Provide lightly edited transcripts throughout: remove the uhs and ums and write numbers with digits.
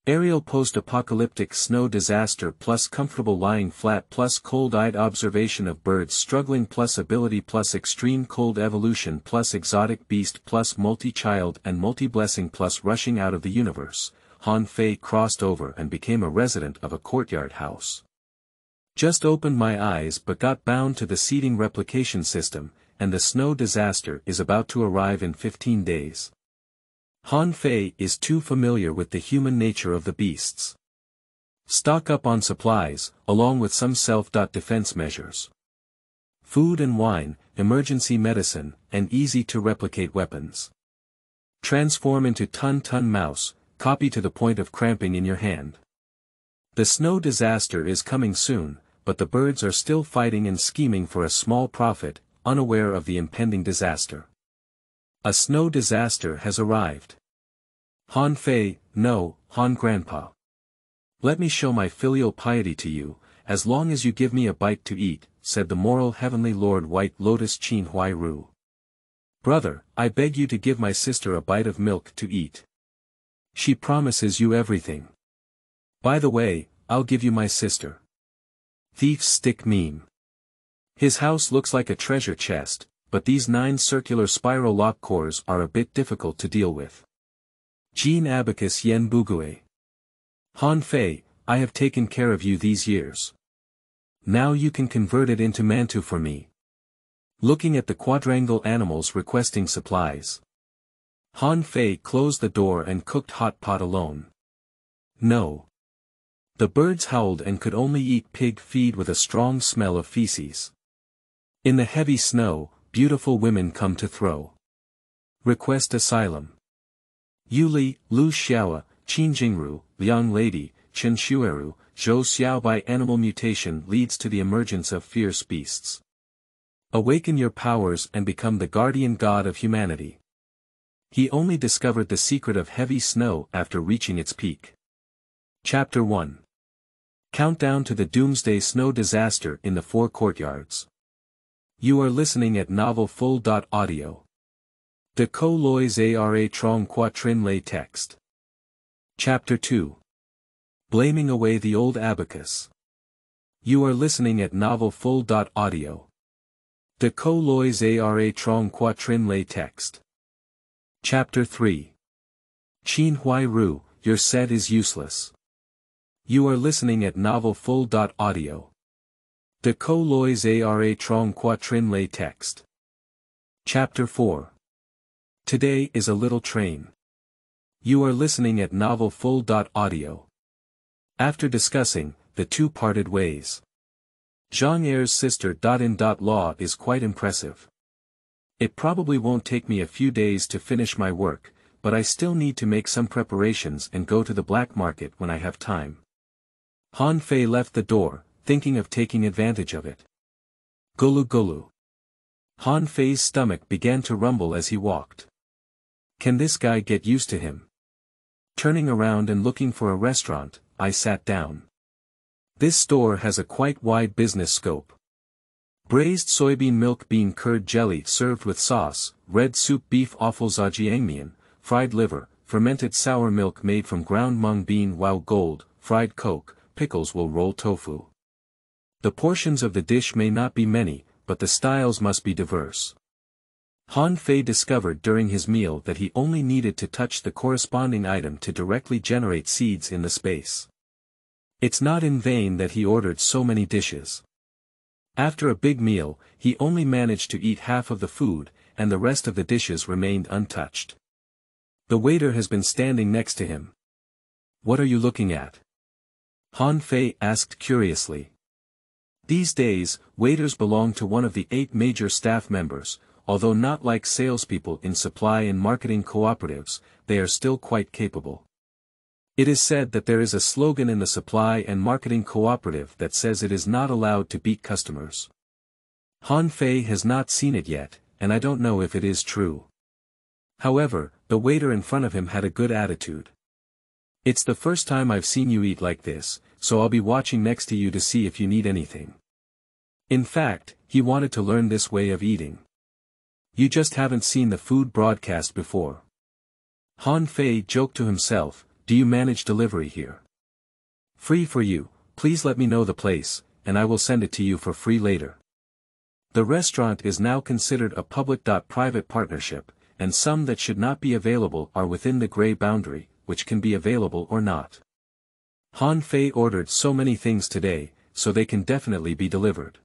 Aerial post-apocalyptic snow disaster plus comfortable lying flat plus cold-eyed observation of birds struggling+Ability+Extreme cold Evolution+Exotic Beast+Multi child and multi-Blessing+Rushing out of the universe. Han Fei crossed over and became a resident of a courtyard house. Just opened my eyes but got bound to the seating replication system, and the snow disaster is about to arrive in 15 days. Han Fei is too familiar with the human nature of the beasts. Stock up on supplies, along with some self-defense measures. Food and wine, emergency medicine, and easy-to-replicate weapons. Transform into Tun Tun Mouse, copy to the point of cramping in your hand. The snow disaster is coming soon, but the birds are still fighting and scheming for a small profit, unaware of the impending disaster. A snow disaster has arrived. Han Fei, no, Han Grandpa. Let me show my filial piety to you, as long as you give me a bite to eat, said the moral heavenly Lord White Lotus Qin Huai Ru. Brother, I beg you to give my sister a bite of milk to eat. She promises you everything. By the way, I'll give you my sister. Thief's stick meme. His house looks like a treasure chest, but these 9 circular spiral lock cores are a bit difficult to deal with. Jin Abacus Yan Bugui. Han Fei, I have taken care of you these years. Now you can convert it into mantu for me. Looking at the quadrangle animals requesting supplies. Han Fei closed the door and cooked hot pot alone. No. The birds howled and could only eat pig feed with a strong smell of feces. In the heavy snow, beautiful women come to throw. Request asylum. Yuli, Lu Xiao, Qin Jingru, Liang Ladi, Chen Xueru, Zhou XiaobaiAnimal mutation leads to the emergence of fierce beasts. Awaken your powers and become the guardian god of humanity. He only discovered the secret of heavy snow after reaching its peak. Chapter 1. Countdown to the Doomsday Snow Disaster in the 4 Courtyards. You are listening at novel full.audio. De co lois ara trong quatrin lay text. Chapter 2. Blaming away the old abacus. You are listening at novel full.audio. De co lois ara trong quatrin lay text. Chapter 3. Qin Huai Ru, your set is useless. You are listening at novel full.audio. De co lois ara trong quatrin lay text. Chapter 4. Today is a little train. You are listening at novel full.audio. After discussing, the two parted ways. Zhang Er's sister in law is quite impressive. It probably won't take me a few days to finish my work, but I still need to make some preparations and go to the black market when I have time. Han Fei left the door, thinking of taking advantage of it. Gulu gulu. Han Fei's stomach began to rumble as he walked. Can this guy get used to him? Turning around and looking for a restaurant, I sat down. This store has a quite wide business scope. Braised soybean milk bean curd jelly served with sauce, red soup beef offal zhajiangmian, fried liver, fermented sour milk made from ground mung bean wow gold, fried coke, pickles will roll tofu. The portions of the dish may not be many, but the styles must be diverse. Han Fei discovered during his meal that he only needed to touch the corresponding item to directly generate seeds in the space. It's not in vain that he ordered so many dishes. After a big meal, he only managed to eat half of the food, and the rest of the dishes remained untouched. The waiter has been standing next to him. What are you looking at? Han Fei asked curiously. These days, waiters belong to one of the 8 major staff members. Although not like salespeople in supply and marketing cooperatives, they are still quite capable. It is said that there is a slogan in the supply and marketing cooperative that says it is not allowed to beat customers. Han Fei has not seen it yet, and I don't know if it is true. However, the waiter in front of him had a good attitude. It's the first time I've seen you eat like this, so I'll be watching next to you to see if you need anything. In fact, he wanted to learn this way of eating. You just haven't seen the food broadcast before. Han Fei joked to himself, do you manage delivery here? Free for you, please let me know the place, and I will send it to you for free later. The restaurant is now considered a public-private partnership, and some that should not be available are within the gray boundary, which can be available or not. Han Fei ordered so many things today, so they can definitely be delivered.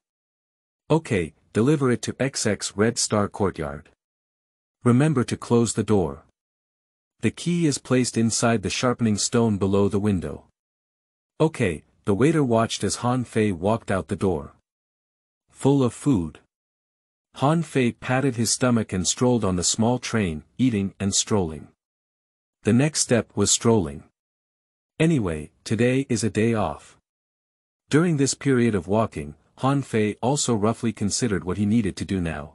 Okay, deliver it to XX Red Star Courtyard. Remember to close the door. The key is placed inside the sharpening stone below the window. Okay, the waiter watched as Han Fei walked out the door. Full of food. Han Fei patted his stomach and strolled on the small train, eating and strolling. The next step was strolling. Anyway, today is a day off. During this period of walking, Han Fei also roughly considered what he needed to do now.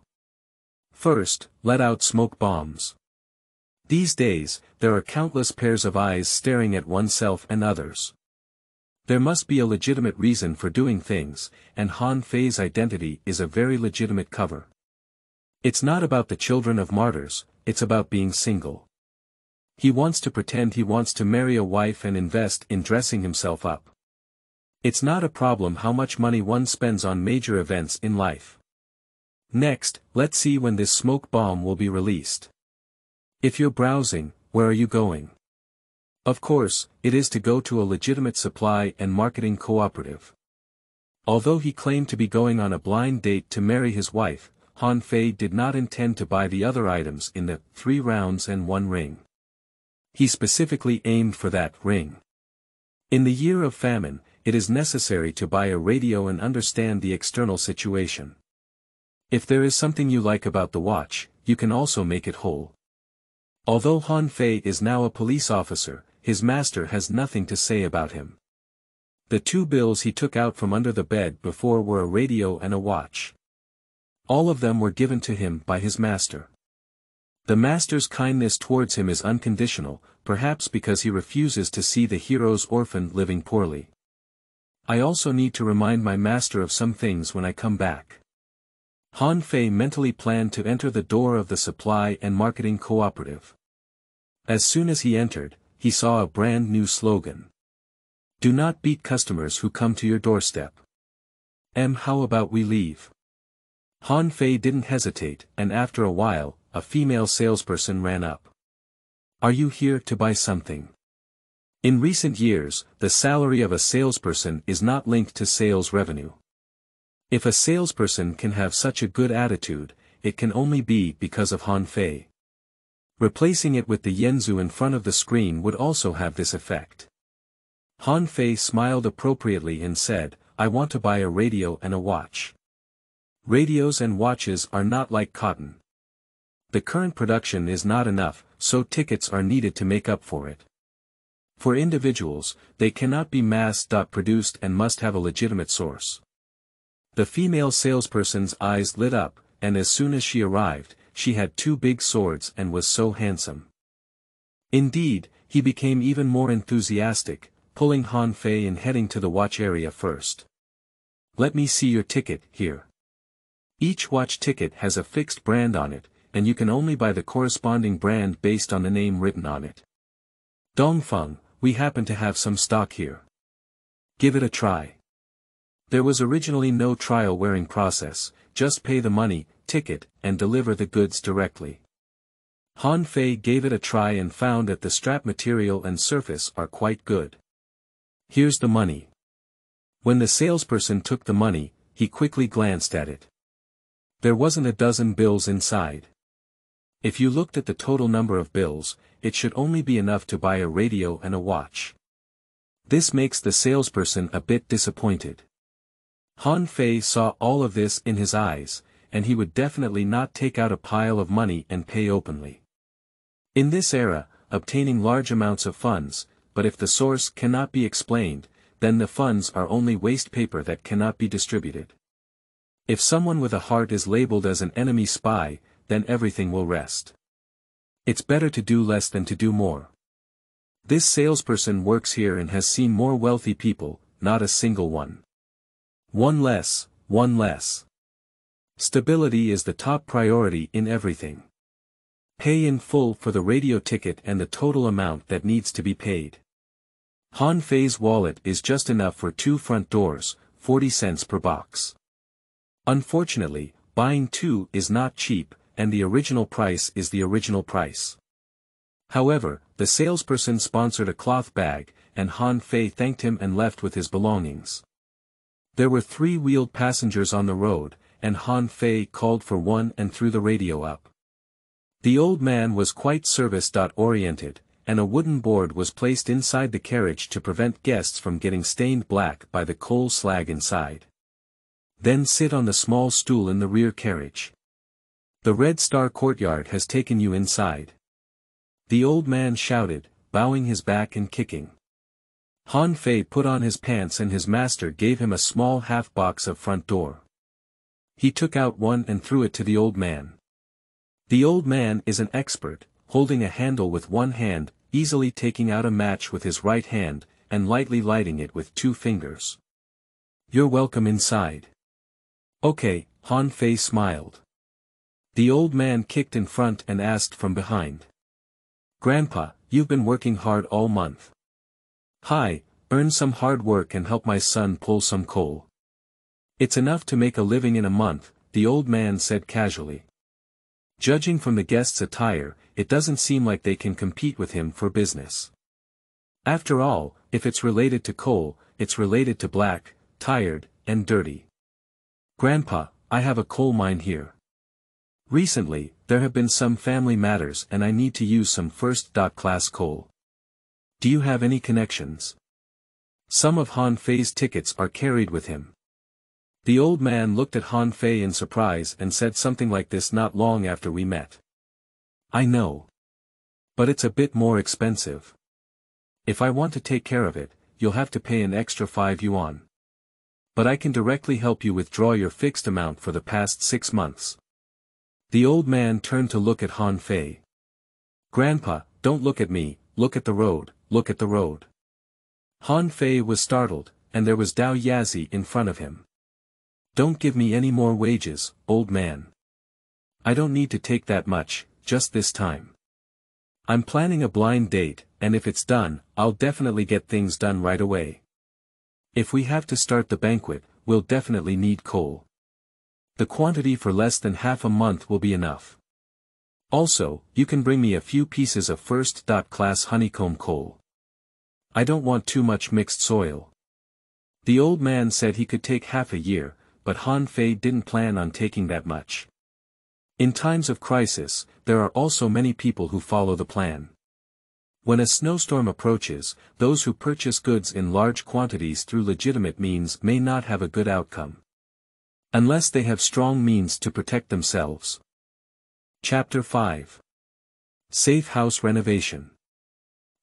First, let out smoke bombs. These days, there are countless pairs of eyes staring at oneself and others. There must be a legitimate reason for doing things, and Han Fei's identity is a very legitimate cover. It's not about the children of martyrs, it's about being single. He wants to pretend he wants to marry a wife and invest in dressing himself up. It's not a problem how much money one spends on major events in life. Next, let's see when this smoke bomb will be released. If you're browsing, where are you going? Of course, it is to go to a legitimate supply and marketing cooperative. Although he claimed to be going on a blind date to marry his wife, Han Fei did not intend to buy the other items in the 3 rounds and 1 ring. He specifically aimed for that ring. In the year of famine, it is necessary to buy a radio and understand the external situation. If there is something you like about the watch, you can also make it whole. Although Han Fei is now a police officer, his master has nothing to say about him. The 2 bills he took out from under the bed before were a radio and a watch. All of them were given to him by his master. The master's kindness towards him is unconditional, perhaps because he refuses to see the hero's orphan living poorly. I also need to remind my master of some things when I come back. Han Fei mentally planned to enter the door of the supply and marketing cooperative. As soon as he entered, he saw a brand new slogan. Do not beat customers who come to your doorstep. How about we leave? Han Fei didn't hesitate, and after a while, a female salesperson ran up. Are you here to buy something? In recent years, the salary of a salesperson is not linked to sales revenue. If a salesperson can have such a good attitude, it can only be because of Han Fei. Replacing it with the Yanzu in front of the screen would also have this effect. Han Fei smiled appropriately and said, I want to buy a radio and a watch. Radios and watches are not like cotton. The current production is not enough, so tickets are needed to make up for it. For individuals, they cannot be mass-produced and must have a legitimate source. The female salesperson's eyes lit up, and as soon as she arrived, she had 2 big swords and was so handsome. Indeed, he became even more enthusiastic, pulling Han Fei and heading to the watch area first. Let me see your ticket, here. Each watch ticket has a fixed brand on it, and you can only buy the corresponding brand based on the name written on it. Dongfeng, we happen to have some stock here. Give it a try. There was originally no trial wearing process, just pay the money, ticket, and deliver the goods directly. Han Fei gave it a try and found that the strap material and surface are quite good. Here's the money. When the salesperson took the money, he quickly glanced at it. There wasn't a dozen bills inside. If you looked at the total number of bills, it should only be enough to buy a radio and a watch. This makes the salesperson a bit disappointed. Han Fei saw all of this in his eyes, and he would definitely not take out a pile of money and pay openly. In this era, obtaining large amounts of funds, but if the source cannot be explained, then the funds are only waste paper that cannot be distributed. If someone with a heart is labeled as an enemy spy, then everything will rest. It's better to do less than to do more. This salesperson works here and has seen more wealthy people, not a single one. One less, one less. Stability is the top priority in everything. Pay in full for the radio ticket and the total amount that needs to be paid. Han Fei's wallet is just enough for 2 front doors, 40 cents per box. Unfortunately, buying 2 is not cheap, and the original price is the original price. However, the salesperson sponsored a cloth bag, and Han Fei thanked him and left with his belongings. There were 3-wheeled passengers on the road, and Han Fei called for one and threw the radio up. The old man was quite service-oriented, and a wooden board was placed inside the carriage to prevent guests from getting stained black by the coal slag inside. Then sit on the small stool in the rear carriage. The Red Star Courtyard has taken you inside. The old man shouted, bowing his back and kicking. Han Fei put on his pants and his master gave him a small half-box of front door. He took out one and threw it to the old man. The old man is an expert, holding a handle with one hand, easily taking out a match with his right hand, and lightly lighting it with 2 fingers. You're welcome inside. Okay, Han Fei smiled. The old man kicked in front and asked from behind. Grandpa, you've been working hard all month. Hi, earn some hard work and help my son pull some coal. It's enough to make a living in a month, the old man said casually. Judging from the guests' attire, it doesn't seem like they can compete with him for business. After all, if it's related to coal, it's related to black, tired, and dirty. Grandpa, I have a coal mine here. Recently, there have been some family matters and I need to use some first-class coal. Do you have any connections? Some of Han Fei's tickets are carried with him. The old man looked at Han Fei in surprise and said something like this not long after we met. I know. But it's a bit more expensive. If I want to take care of it, you'll have to pay an extra 5 yuan. But I can directly help you withdraw your fixed amount for the past 6 months. The old man turned to look at Han Fei. Grandpa, don't look at me, look at the road, look at the road. Han Fei was startled, and there was Dao Yazi in front of him. Don't give me any more wages, old man. I don't need to take that much, just this time. I'm planning a blind date, and if it's done, I'll definitely get things done right away. If we have to start the banquet, we'll definitely need coal. The quantity for less than half a month will be enough. Also, you can bring me a few pieces of first-class honeycomb coal. I don't want too much mixed soil. The old man said he could take half a year, but Han Fei didn't plan on taking that much. In times of crisis, there are also many people who follow the plan. When a snowstorm approaches, those who purchase goods in large quantities through legitimate means may not have a good outcome. Unless they have strong means to protect themselves. Chapter 5. Safe House Renovation.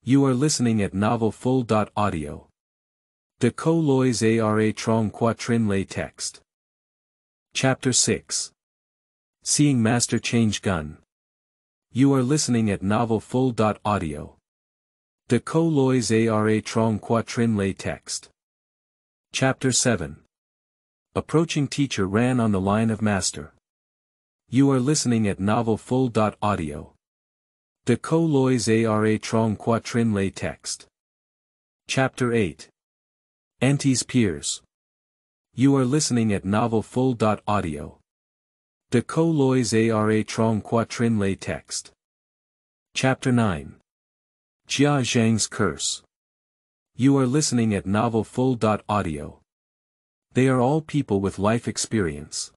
You are listening at Novel Full.audio. De Co Lois Ara Trong Quatrin Lay Text. Chapter 6. Seeing Master Change Gun. You are listening at Novel Full.audio. De Co Lois Ara Trong Quatrin Lay Text. Chapter 7. Approaching Teacher ran on the line of Master. You are listening at Novel Full.audio. De Co Lois Ara Trong Quatrin Lay Text. Chapter 8. Aunties Peers. You are listening at Novel Full.audio. De Co Lois Ara Trong Quatrin Lay Text. Chapter 9. Jia Zhang's Curse. You are listening at Novel Full.audio. They are all people with life experience.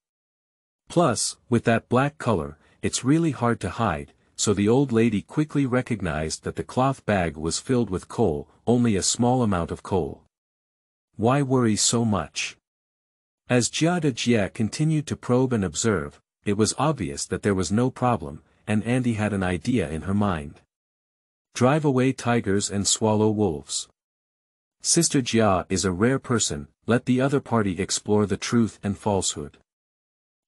Plus, with that black color, it's really hard to hide, so the old lady quickly recognized that the cloth bag was filled with coal, only a small amount of coal. Why worry so much? As Jia continued to probe and observe, it was obvious that there was no problem, and Andy had an idea in her mind. Drive away tigers and swallow wolves. Sister Jia is a rare person, let the other party explore the truth and falsehood.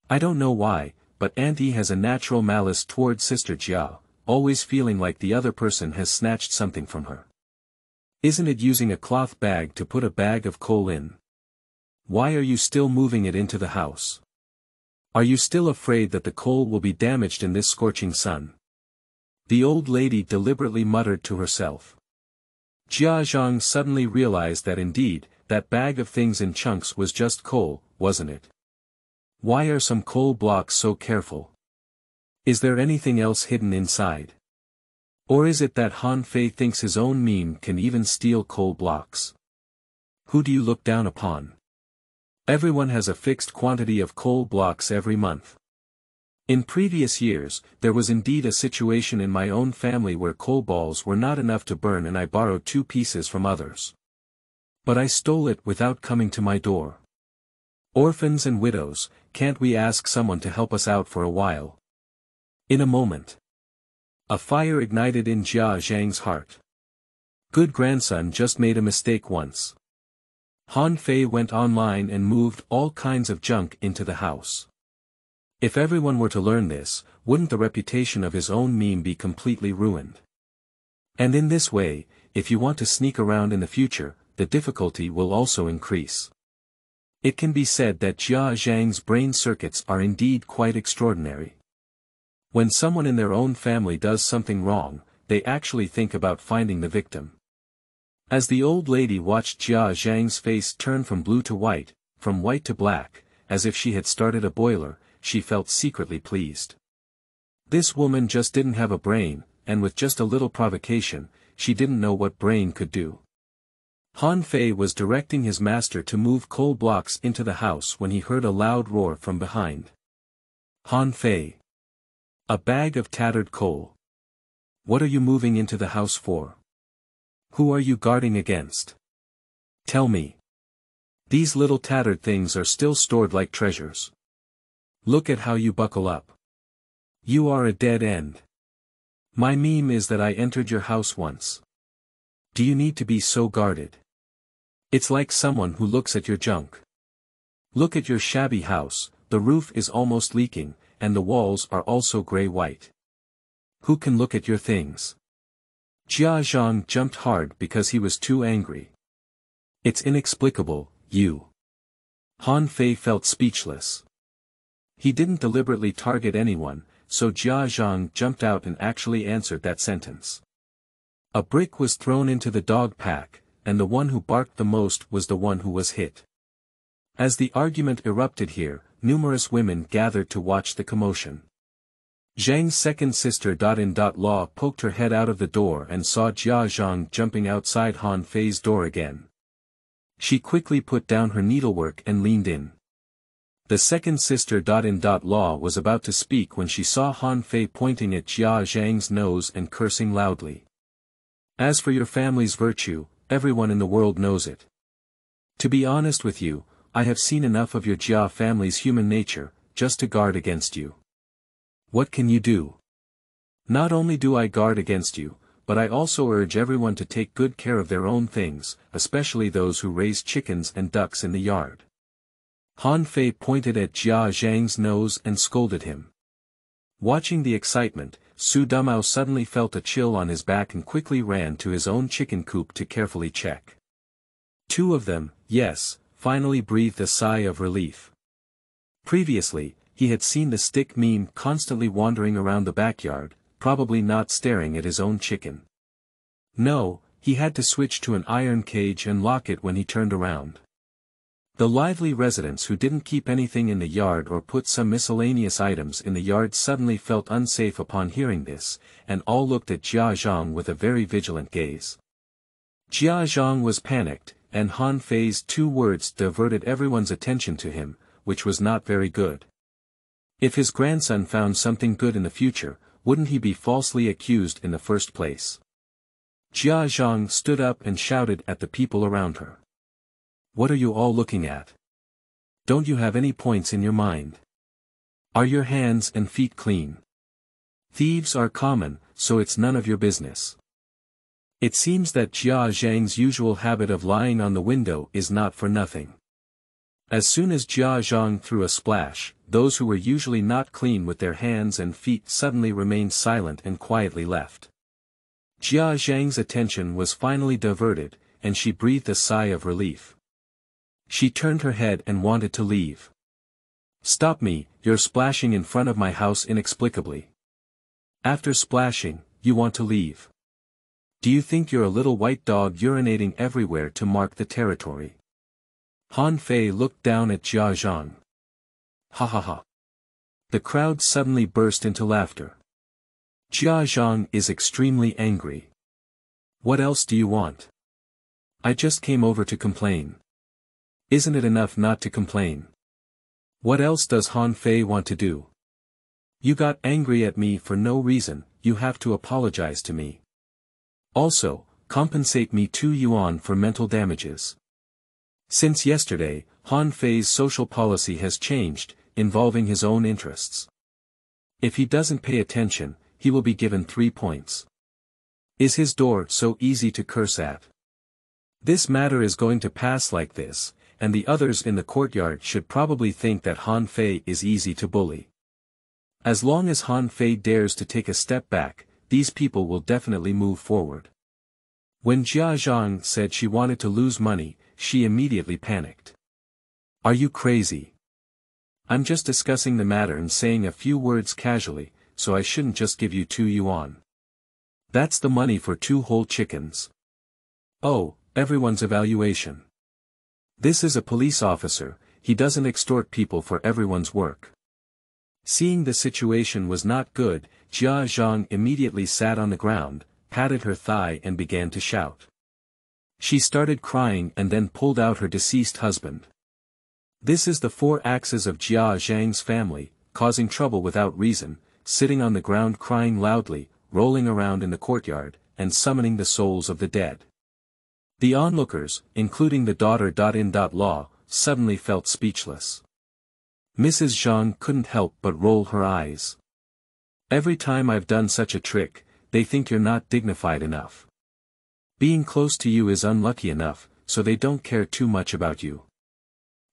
I don't know why, but Auntie has a natural malice toward Sister Jia, always feeling like the other person has snatched something from her. Isn't it using a cloth bag to put a bag of coal in? Why are you still moving it into the house? Are you still afraid that the coal will be damaged in this scorching sun? the old lady deliberately muttered to herself. Zhang suddenly realized that indeed, that bag of things in chunks was just coal, wasn't it? Why are some coal blocks so careful? Is there anything else hidden inside? Or is it that Han Fei thinks his own meme can even steal coal blocks? Who do you look down upon? Everyone has a fixed quantity of coal blocks every month. In previous years, there was indeed a situation in my own family where coal balls were not enough to burn and I borrowed 2 pieces from others. But I stole it without coming to my door. Orphans and widows, can't we ask someone to help us out for a while? In a moment. A fire ignited in Zhang's heart. Good grandson just made a mistake once. Han Fei went online and moved all kinds of junk into the house. If everyone were to learn this, wouldn't the reputation of his own meme be completely ruined? And in this way, if you want to sneak around in the future, the difficulty will also increase. It can be said that Zhang's brain circuits are indeed quite extraordinary. When someone in their own family does something wrong, they actually think about finding the victim. As the old lady watched Zhang's face turn from blue to white, from white to black, as if she had started a boiler, she felt secretly pleased. This woman just didn't have a brain, and with just a little provocation, she didn't know what brain could do. Han Fei was directing his master to move coal blocks into the house when he heard a loud roar from behind. Han Fei. A bag of tattered coal. What are you moving into the house for? Who are you guarding against? Tell me. These little tattered things are still stored like treasures. Look at how you buckle up. You are a dead end. My meme is that I entered your house once. Do you need to be so guarded? It's like someone who looks at your junk. Look at your shabby house, the roof is almost leaking, and the walls are also gray-white. Who can look at your things? Zhang jumped hard because he was too angry. It's inexplicable, you. Han Fei felt speechless. He didn't deliberately target anyone, so Zhang jumped out and actually answered that sentence. A brick was thrown into the dog pack, and the one who barked the most was the one who was hit. As the argument erupted here, numerous women gathered to watch the commotion. Zhang's second sister Law poked her head out of the door and saw Zhang jumping outside Han Fei's door again. She quickly put down her needlework and leaned in. The second sister Law was about to speak when she saw Han Fei pointing at Zhang's nose and cursing loudly. As for your family's virtue, everyone in the world knows it. To be honest with you, I have seen enough of your Jia family's human nature, just to guard against you. What can you do? Not only do I guard against you, but I also urge everyone to take good care of their own things, especially those who raise chickens and ducks in the yard. Han Fei pointed at Zhang's nose and scolded him. Watching the excitement, Su Dumao suddenly felt a chill on his back and quickly ran to his own chicken coop to carefully check. 2 of them, yes, finally breathed a sigh of relief. Previously, he had seen the stick meme constantly wandering around the backyard, probably not staring at his own chicken. No, he had to switch to an iron cage and lock it when he turned around. The lively residents who didn't keep anything in the yard or put some miscellaneous items in the yard suddenly felt unsafe upon hearing this, and all looked at Zhang with a very vigilant gaze. Zhang was panicked, and Han Fei's 2 words diverted everyone's attention to him, which was not very good. If his grandson found something good in the future, wouldn't he be falsely accused in the first place? Zhang stood up and shouted at the people around her. What are you all looking at? Don't you have any points in your mind? Are your hands and feet clean? Thieves are common, so it's none of your business. It seems that Zhang's usual habit of lying on the window is not for nothing. As soon as Zhang threw a splash, those who were usually not clean with their hands and feet suddenly remained silent and quietly left. Zhang's attention was finally diverted, and she breathed a sigh of relief. She turned her head and wanted to leave. Stop me, you're splashing in front of my house inexplicably. After splashing, you want to leave. Do you think you're a little white dog urinating everywhere to mark the territory? Han Fei looked down at Zhang. Ha ha ha. The crowd suddenly burst into laughter. Zhang is extremely angry. What else do you want? I just came over to complain. Isn't it enough not to complain? What else does Han Fei want to do? You got angry at me for no reason, you have to apologize to me. Also, compensate me 2 yuan for mental damages. Since yesterday, Han Fei's social policy has changed, involving his own interests. If he doesn't pay attention, he will be given 3 points. Is his door so easy to curse at? This matter is going to pass like this, and the others in the courtyard should probably think that Han Fei is easy to bully. As long as Han Fei dares to take a step back, these people will definitely move forward. When Zhang said she wanted to lose money, she immediately panicked. Are you crazy? I'm just discussing the matter and saying a few words casually, so I shouldn't just give you 2 yuan. That's the money for 2 whole chickens. Oh, everyone's evaluation. This is a police officer, he doesn't extort people for everyone's work. Seeing the situation was not good, Zhang immediately sat on the ground, patted her thigh and began to shout. She started crying and then pulled out her deceased husband. This is the 4 axes of Zhang's family, causing trouble without reason, sitting on the ground crying loudly, rolling around in the courtyard, and summoning the souls of the dead. The onlookers, including the daughter-in-law, suddenly felt speechless. Mrs. Zhang couldn't help but roll her eyes. Every time I've done such a trick, they think you're not dignified enough. Being close to you is unlucky enough, so they don't care too much about you.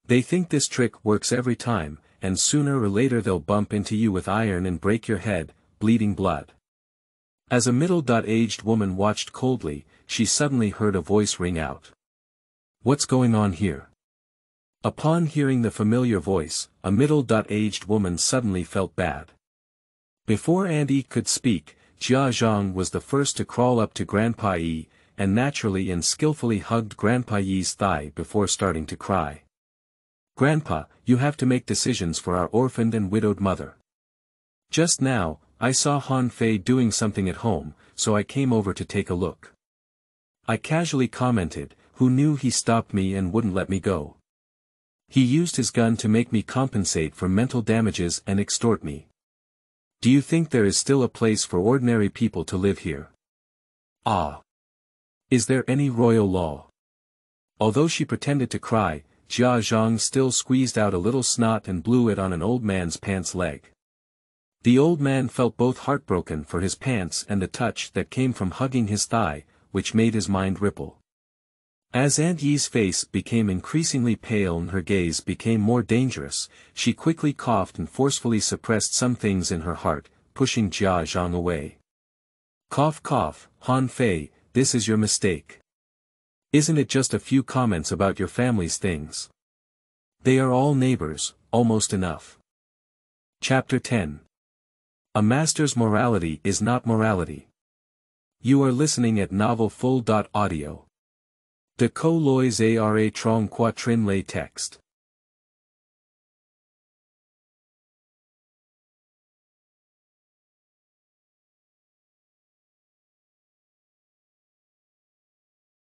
They think this trick works every time, and sooner or later they'll bump into you with iron and break your head, bleeding blood. As a middle-aged woman watched coldly, she suddenly heard a voice ring out. What's going on here? Upon hearing the familiar voice, a middle-aged woman suddenly felt bad. Before Auntie could speak, Zhang was the first to crawl up to Grandpa Yi, and naturally and skillfully hugged Grandpa Yi's thigh before starting to cry. Grandpa, you have to make decisions for our orphaned and widowed mother. Just now, I saw Han Fei doing something at home, so I came over to take a look. I casually commented, who knew he stopped me and wouldn't let me go? He used his gun to make me compensate for mental damages and extort me. Do you think there is still a place for ordinary people to live here? Ah. Is there any royal law? Although she pretended to cry, Zhang still squeezed out a little snot and blew it on an old man's pants leg. The old man felt both heartbroken for his pants and the touch that came from hugging his thigh, which made his mind ripple. As Aunt Yi's face became increasingly pale and her gaze became more dangerous, she quickly coughed and forcefully suppressed some things in her heart, pushing Zhang away. Cough cough, Han Fei, this is your mistake. Isn't it just a few comments about your family's things? They are all neighbors, almost enough. Chapter 10. A master's morality is not morality. You are listening at Novel Full. Audio. De co lois ara trong quatrin lay text.